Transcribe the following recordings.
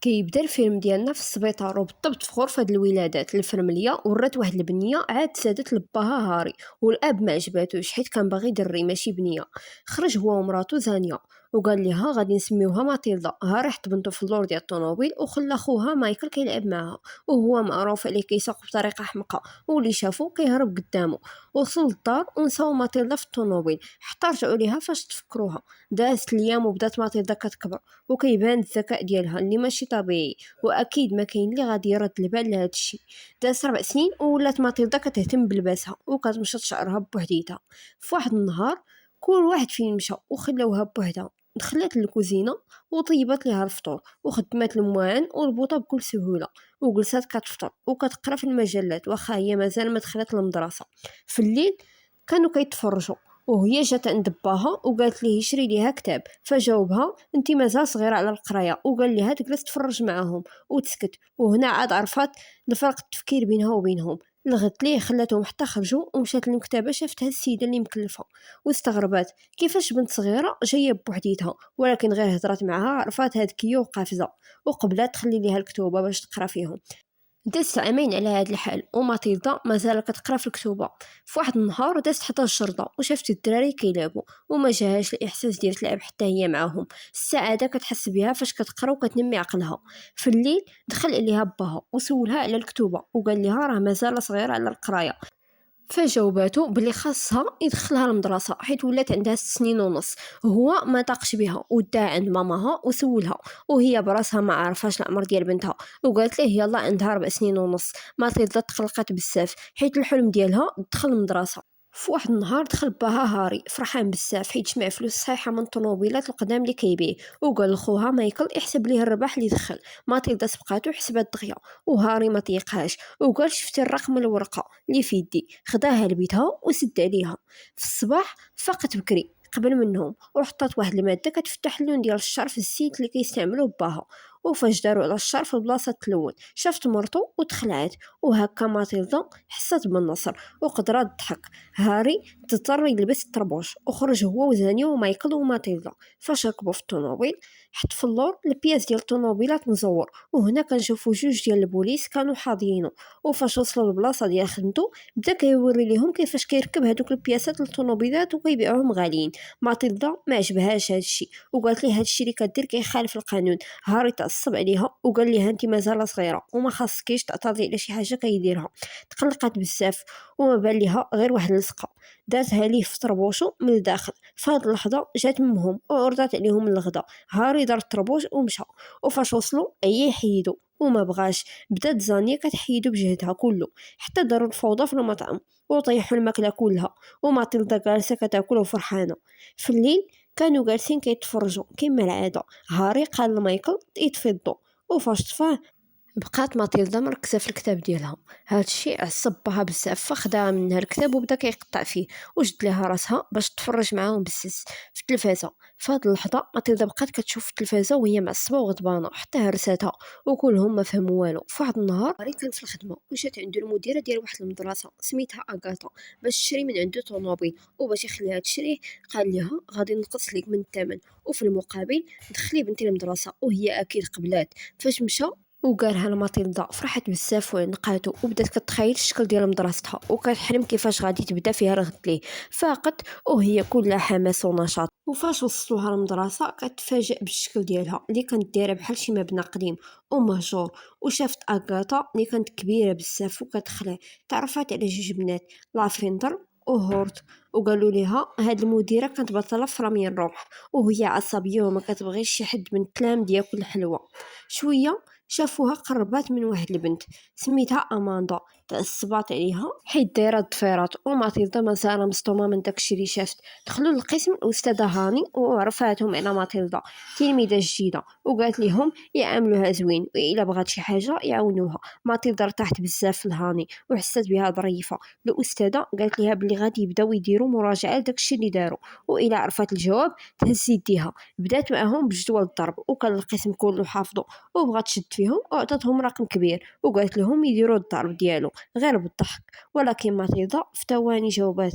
كيبدا الفيلم ديالنا في السبيطار وبالضبط في غرفة الولادات الفرملية. ورات واحد البنية عاد سادت لباها هاري، والاب ما عجباتوش حيت كان باغي دري ماشي بنية. خرج هو ومراتو زانيا وقال لها غادي نسميوها ماتيلدا. هاري حط بنتو في اللور ديال الطوموبيل وخلى خوها مايكل كيلعب معاها، وهو معروف عليه كيسوق بطريقه حمقى، واللي شافو كيهرب قدامه. وصل للدار ونساو ماتيلدا في الطوموبيل، حتى رجعوا ليها فاش تفكروها. دازت الايام وبدات ماتيلدا كتكبر، وكيبان الذكاء ديالها اللي ماشي طبيعي، واكيد ما كاين اللي غادي يرد البال لهذا الشيء. داز 4 سنين وولات ماتيلدا كتهتم بلباسها وكتمشط شعرها بوحديتها. في واحد النهار كل واحد فين مشى وخلاوها بوحدها. دخلت للكوزينه وطيبت ليها الفطور وخدمات المواعن والبوطه بكل سهوله، وجلسات كتفطر وكتقرا في المجلات واخا هي مازال ما دخلت للمدرسه. في الليل كانوا كيتفرجوا وهي جات عند باها وقالت ليه يشري ليها كتاب، فجاوبها انت مازال صغيره على القرايه، وقال لها تجلس تفرج معاهم وتسكت. وهنا عاد عرفات الفرق التفكير بينها وبينهم. لغت ليه خلاتهم حتى خرجوا ومشات للمكتبه، شافتها السيده اللي مكلفه واستغربت كيفاش بنت صغيره جايه بوحديتها، ولكن غير هضرات معها عرفات هذيك وقافزه وقبلات تخلي ليها الكتوبه باش تقرا فيهم. دازت عامين على هذا الحال وماتيلدا مازال كتقرا في الكتوبه. في واحد النهار دازت حتى الشرطه وشافت الدراري كيلعبوا وما جاهاش الاحساس ديال تلعب حتى هي معاهم. السعاده كتحس بها فاش كتقرا وكتنمي عقلها. في الليل دخل عليها باها وسولها على الكتوبه وقال لها راه مازال صغيره على القرايه، فجاوباتو بلي خاصها يدخلها المدرسه حيت ولات عندها 6 سنين ونص. هو ما طاقش بها وداها عند ماماها وسولها، وهي براسها ما عرفاش العمر ديال بنتها، وقالت ليه يلا عندها 4 سنين ونص. ما تقدر تقلقات بزاف حيت الحلم ديالها تدخل المدرسه. في واحد النهار دخل باها هاري فرحان بزاف حيت جمع فلوس صحيحه من الطوموبيلات القدام اللي كيبيع، وقال لخوها مايكل يحسب ليه الربح اللي دخل. ماتيلدا سبقاتو حسبات دغيا وهاري ما طيقهاش وقال شفتي الرقم الورقه اللي في يدي. خداها لبيتها وسد عليها. في الصباح فاقت بكري قبل منهم وحطات واحد الماده كتفتح اللون ديال الشعر في الزيت اللي كيستعملوه باها. وفاش داروا على الشعر في البلاصه تلون شافت مرتو وتخلعت، وهكا ماتيلدا حست بالنصر وقدرات تضحك. هاري اضطر يلبس الطربوش وخرج هو وزانيا ومايكل وماتيلدا. فاش ركبوا في الطوموبيل حط في اللور البياس ديال الطوموبيلات مزور، وهنا كنشوفوا جوج ديال البوليس كانوا حاضيينه. وفاش وصلوا للبلاصه ديال خدمته بدا كيوري ليهم كيفاش كيركب هذوك البياسات للطوموبيلات وكيبيعوهم غاليين. ماتيلدا ما عجبهاش هذا الشيء وقالت ليه هذا الشيء اللي كدير كيخالف القانون. هاري تعصب عليها وقال لها انت مازال صغيره وما خاصكيش تعترضي على شي حاجه كيديرها. تقلقات بزاف وما بان ليها غير واحد اللصقه دازها ليه في طربوشو من الداخل. في هاد اللحظه جات امهم وعرضت عليهم الغدا. هاري دار الطربوش ومشى، وفاش وصلوا هي يحيدو وما بغاش. بدات زانيا كتحيدو بجهدها كله حتى داروا الفوضى في المطعم وطيحوا الماكله كلها، وماتيلدا جالسه كتاكل وفرحانه. في الليل كانوا جالسين كيتفرجوا كما العاده. هاري قال لمايكل يطفي الضو، وفاش طفاه بقات ماتيلدا مركزه في الكتاب ديالها. هذا الشيء عصب بها بزاف، فخدا منها الكتاب وبدا كيقطع فيه وجد لها راسها باش تفرج معاهم بسس في التلفازه. في هذه اللحظه ماتيلدا بقات كتشوف التلفازه وهي معصبه وغضبانه حتى هرساتها وكلهم ما فهموا والو. في واحد النهار هاري كان في الخدمه وجات عنده المديره ديال واحد المدرسه سميتها اغاتا باش تشري من عنده طوموبيل، وباش يخليها تشريه قال لها غادي نقص لك من الثمن وفي المقابل دخلي بنتي المدرسه. وهي اكيد قبلات. فاش مشى وقالها لماتيلدا فرحت بزاف وعنقاتو وبدات كتخيل الشكل ديال مدرستها وكتحلم كيفاش غادي تبدا فيها رغد ليه. فاقت وهي كلها حماس ونشاط. وفاش وصلوها للمدرسه كتفاجئ بالشكل ديالها اللي كانت دايره بحال شي مبنى قديم ومهجور. وشافت اغاتا اللي كانت كبيره بزاف وكتخلع. تعرفات على جوج بنات لافريندر وهورت، وقالوا ليها هاد المديره كانت بطله في رمي الروح وهي عصبيه وما كتبغيش شي حد من الكلام ديال كل حلوه. شويه شافوها قربات من واحد البنت سميتها اماندا. تعصبات عليها حيت دايره الضفيرات، وماتيلدا مازال مصدومه من داكشي اللي شافت. دخلوا للقسم الاستاذه هاني وعرفاتهم على ماتيلدا تلميذه جديده وقالت لهم يعاملوها زوين والا بغات شي حاجه يعاونوها. ماتيلدا ارتاحت بزاف لهاني وحست بها ظريفه. الاستاذه قالت لها بلي غادي يبداو يديروا مراجعه لداكشي اللي داروا، والا عرفات الجواب تهز يديها. بدات معهم بجدول الضرب وكان القسم كله حافظه وبغات تشد فيهم وعطاتهم رقم كبير وقالت لهم يديروا الضرب ديالو غير بالضحك. ولكن ماتيلدا في ثواني جاوبات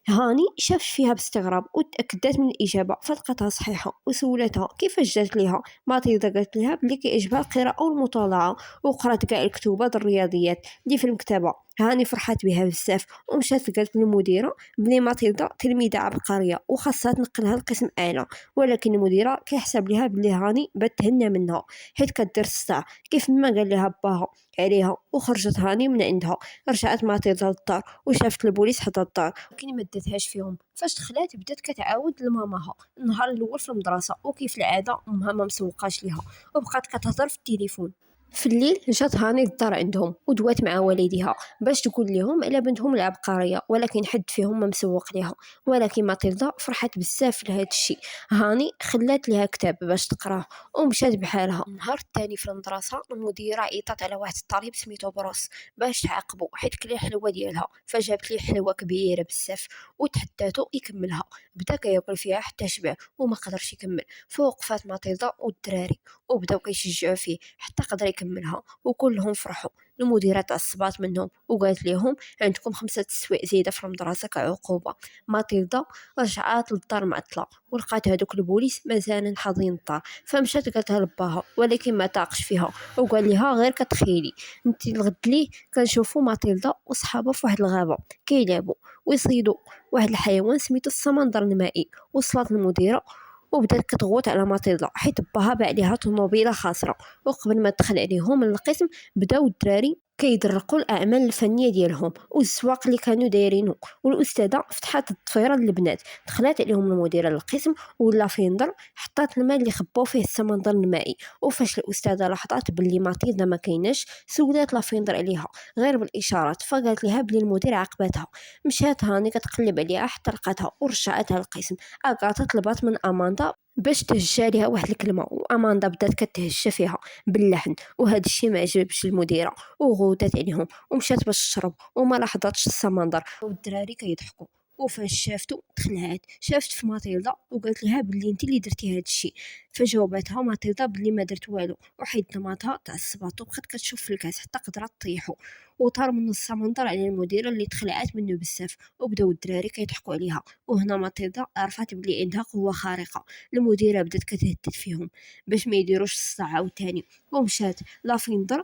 هاني شافت فيها باستغراب وتأكدت من الإجابة فلقتها صحيحة وسولتها كيفاش جات ليها. ماتيلدا قالت لها بلي كيعجبها القراءة والمطالعة وقرات كاع الكتوبات الرياضيات اللي في المكتبة. هاني فرحات بها بزاف ومشات قالت للمديرة بلي ماتيلدا تلميذة عبقرية وخاصها تنقلها لقسم أعلى. ولكن المديرة كيحسب لها بلي هاني بات تهنى منها حيت كدير الصداع كيف ما قال لها باها عليها. وخرجت هاني من عندها. رجعت ماتيلدا للدار وشافت البوليس حدا الدار ولكن ما داتهاش فيهم. فاش دخلات بدات كتعاود لماماها النهار الاول في المدرسه وكيف العاده امها ما مسوقاش ليها وبقات كتهضر في التليفون. في الليل جات هاني للدار عندهم ودوات مع والديها باش تقول لهم على بنتهم العبقريه ولكن حد فيهم ما مسوق ليها. ولكن ماتيلدا فرحت بزاف لهذا الشيء. هاني خلات ليها كتاب باش تقراه ومشات بحالها. النهار الثاني في المدرسه المديره عيطات على واحد الطالب سميتو بروس باش تعاقبو حيت كلا الحلوه ديالها فجابت ليه حلوه كبيره بزاف وتحداتو يكملها. بدا كياكل فيها حتى شبع وما قدرش يكمل. فوقفات ماتيلدا والدراري وبداو كيشجعوا فيه حتى قدر يكملها وكلهم فرحوا. المديرة تعصبات منهم وقالت لهم عندكم 5 تسوايع زايدة في المدرسة كعقوبة. ماتيلدا رجعات للدار معطلة ولقات هذوك البوليس مازال حاضين الدار فمشات قالتها لباها ولكن ما طاقش فيها وقال لها غير كتخيلي انت الغد ليه كنشوفوا ماتيلدا وصحابها في واحد الغابة كيلعبوا ويصيدوا واحد الحيوان سميتو السمندر المائي. وصلت المديرة وبدات كتغوت على ماتيلدا حيت باها باع ليها طوموبيله خاسره. وقبل ما تدخل عليهم من القسم بداو الدراري كيدرقوا الاعمال الفنيه ديالهم والزواق اللي كانوا دايرينه. والاستاذه فتحت الضفيره للبنات دخلت عليهم المديره للقسم ولا فيندر حطات الماء اللي خباو فيه السمندر المائي. وفاش الاستاذه لاحظت باللي ماتيلدا ما كايناش سولات لافيندر عليها غير بالاشارات فقالت لها بلي المدير عاقبتها. مشات هاني كتقلب عليها حتى لقاتها ورجعتها للقسم. اغاتا طلبات من اماندا باش تهجى ليها واحد الكلمه واماندا بدات كتهجى فيها باللحن. وهذا الشيء ما عجبش المديره وغوتات عليهم ومشات باش تشرب وما لاحظتش السمندر والدراري كيضحكوا. وفاش شافتو تخلعات شافت في ماتيلدا وقالت لها بلي انت اللي درتي هذا الشيء. فجاوبتها ماتيلدا بلي ما درت والو وحيد نماطها تعصبات وبقات كتشوف في الكاس حتى قدرت طيحو. وطار من السمندر على المديره اللي تخلعات منه بزاف وبداو الدراري كيضحكوا عليها. وهنا ماتيلدا عرفت بلي عندها قوه خارقه. المديره بدات كتهدد فيهم باش ما يديروش الصداع عاوتاني ومشات لافيندر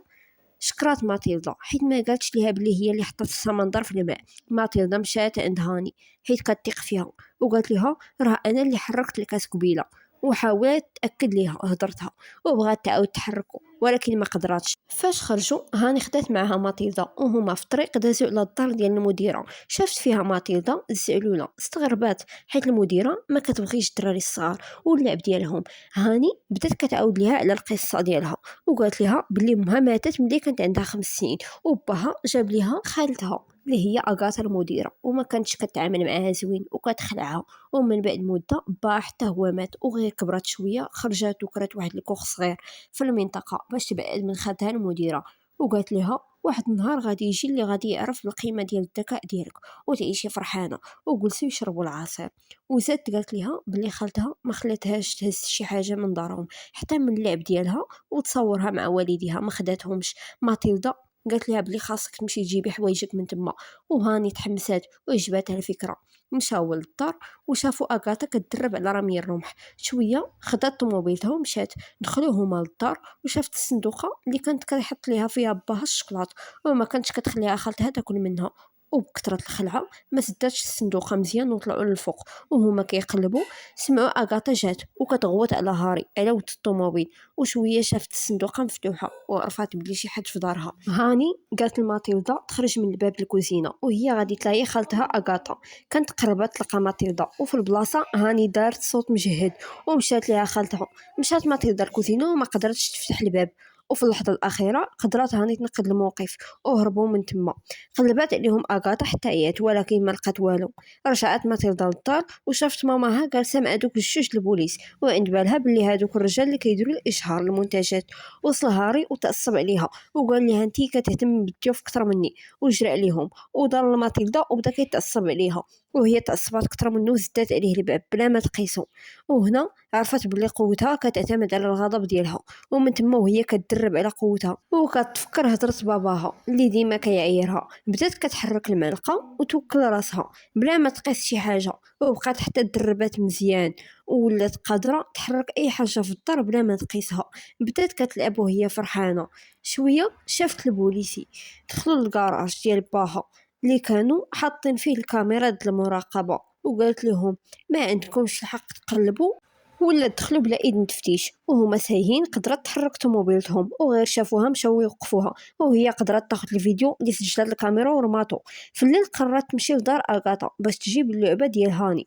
شكرات ماتيلدا حيت ما قالتش ليها بلي هي اللي حطت السمندر في الماء. ماتيلدا مشات عند هاني حيت كتثق فيها وقالت لها راه انا اللي حركت الكاس قبيله. وحاولت تاكد ليها هضرتها وبغات تعاود تحركه ولكن ما قدراتش. فاش خرجوا هاني خدات معها ماتيلدا وهما في الطريق دازوا على الدار ديال المديره. شافت فيها ماتيلدا الزعلوله استغربات حيت المديره ما كتبغيش الدراري الصغار واللعب ديالهم. هاني بدات كتعاود ليها على القصه ديالها وقالت لها بلي امها ماتت ملي كانت عندها 5 سنين وباها جاب ليها خالتها اللي هي اغاتا المديره وما كانتش كتعامل معاها زوين وكتخلعها. ومن بعد مده با حتى هو مات وغير كبرت شويه خرجت وكرات واحد الكوخ صغير في المنطقه باش تبعد من خالتها المديره. وقالت لها واحد النهار غادي يجي اللي غادي يعرف القيمه ديال الذكاء ديالك وتعيشي فرحانه. وجلسوا يشربوا العصير وزادت قالت لها بلي خالتها ما خلاتهاش تهز شي حاجه من دارهم حتى من اللعب ديالها وتصورها مع والديها ما خداتهمش. ماتيلدا قالت لها بلي خاصك تمشي تجيبي حوايجك من تما. وهاني تحمست وعجباتها الفكره. مشاو للدار وشافوا اغاتا كتدرب على رمي الرمح. شويه خدات طوموبيلتها ومشات. دخلوا هما للدار وشافت الصندوقه اللي كانت كيحط ليها فيها باها الشكلاط وما كانتش كتخليها خالتها تاكل منها. وبكثرة الخلعة ما سداتش الصندوقة مزيان وطلعوا للفوق. وهما كيقلبوا سمعوا اغاتا جات وكتغوت على هاري على ود الطوموبيل. وشويه شافت الصندوقه مفتوحه وعرفات بلي شي حد في دارها. هاني قالت لماتيلدا تخرج من الباب الكوزينه وهي غادي تلاقي خالتها اغاتا. كانت قربت تلقى ماتيلدا وفي البلاصه هاني دارت صوت مجهد ومشات ليها خالتها. مشات ماتيلدا الكوزينه وما قدرتش تفتح الباب وفي اللحظه الاخيره قدرات هاني تنقذ الموقف وهربوا من تما. قلبات عليهم اغاتا حتى عيات ولكن ما لقات والو. رجعت ماتيلدا للدار وشافت ماماها جالسه مع دوك الجوج البوليس وعند بالها بلي هادوك الرجال اللي كيديروا الاشهار المنتجات. وصل هاري وتعصب عليها وقال لها انتي كتهتم بالضيوف اكثر مني وجرى عليهم ودار لماتيلدا وبدا كيتعصب عليها وهي تعصبات كتر منه وزدات عليه الباب بلا ما تقيسو. وهنا عرفت بلي قوتها كتعتمد على الغضب ديالها، ومن تما وهي كتدرب على قوتها وكتفكر هضرة باباها اللي ديما كيعايرها. بدات كتحرك المعلقه وتوكل راسها بلا ما تقيس شي حاجه، وبقات حتى دربات مزيان ولات قادره تحرك اي حاجه في الدار بلا ما تقيسها. بدات كتلعب وهي فرحانه. شويه شافت البوليسي دخلوا للكراج ديال باها اللي كانوا حاطين فيه الكاميرا ديال المراقبه، وقالت لهم ما عندكمش الحق تقلبوا ولا دخلوا بلا اذن تفتيش. وهما سايهين قدرت تحرك طوموبيلتهم وغير شافوها مشاو يوقفوها، وهي قدرت تاخذ الفيديو اللي سجلت الكاميرا ورماتو. في الليل قررت تمشي لدار اغاتا باش تجيب اللعبه ديال هاني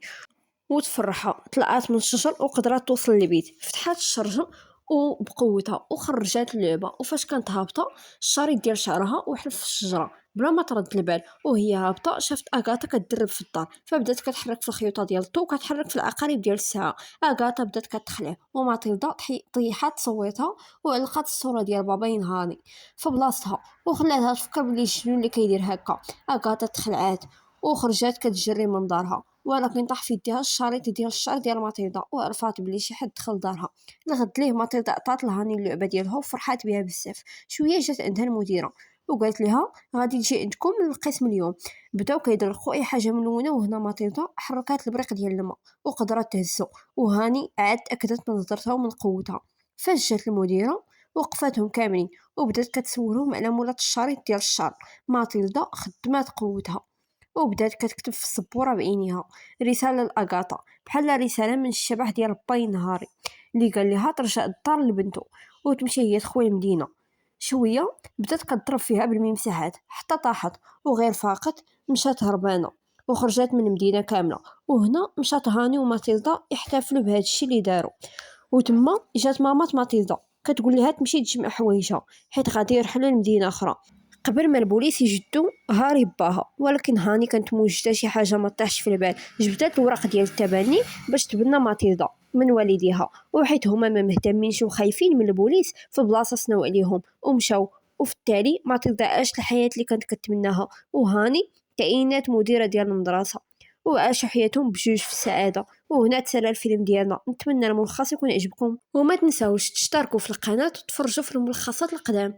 وتفرحها. طلعت من الشجر وقدرت توصل للبيت، فتحات الشرجم وبقوتها وخرجات اللعبه. وفاش كانت هابطه الشريط ديال شعرها وحل في الشجره بلا ما ترد البال. وهي هابطه شافت اغاتا كتدرب في الدار، فبدات كتحرك في الخيوطه ديال الضو وكتحرك في العقارب ديال الساعه. اغاتا بدات كتخلع وماتيلدا طيحات تصويتها وعلقات الصوره ديال بابا ينهاري في بلاصتها وخلاتها تفكر بلي شنو اللي كيدير هكا. اغاتا تخلعات وخرجات كتجري من دارها، ولكن طاح في يديها الشريط ديال الشعر ديال ماتيلدا وعرفات بلي شي حد دخل دارها. الغد ليه ماتيلدا عطات لهاني اللعبه ديالها وفرحات بها بزاف. شويه جات عندها المديره وقالت لها غادي نجي عندكم للقسم اليوم. بداو كيدرخوا اي حاجه ملونه، وهنا ماتيلدا حركات البريق ديال الماء وقدرت تهزو، وهاني عاد اكدت من نظرتها ومن قوتها. فاش جات المديره وقفاتهم كاملين وبدات كتسولهم على مولات الشريط ديال الشعر. ماتيلدا خدمات قوتها وبدات كتكتب في السبوره بعينيها رساله لاغاتا بحال رساله من الشبح ديال باي نهاري اللي قال لها ترجع الدار لبنته وتمشي هي تخوي المدينه. شويه بدات كتضرب فيها بالممسحات حتى طاحت وغير فاقت مشات هربانه وخرجت من المدينه كامله. وهنا مشات هاني وماتيلدا يحتفلوا بهذا الشيء اللي داروا. وتما جات مامات ماتيلدا كتقول لها تمشي تجمع حوايجها حيت غادي يرحلوا لمدينه اخرى قبل ما البوليس يجدو هاري باها. ولكن هاني كانت موجده شي حاجه ما طاحش في البال. جبدات الورق ديال التبني باش تبنى ماتيلدا من والديها، وحيت هما ما مهتمينش وخايفين من البوليس في بلاصه سناو عليهم ومشاو. وفي التالي ماتيلدا عاشت الحياه اللي كانت كتمناها، وهاني كائنات مديره ديال المدرسه وعاشوا حياتهم بجوج في السعاده. وهنا تسالى الفيلم ديالنا. نتمنى الملخص يكون عجبكم وما تنساوش تشتركوا في القناه وتفرجوا في الملخصات القدام.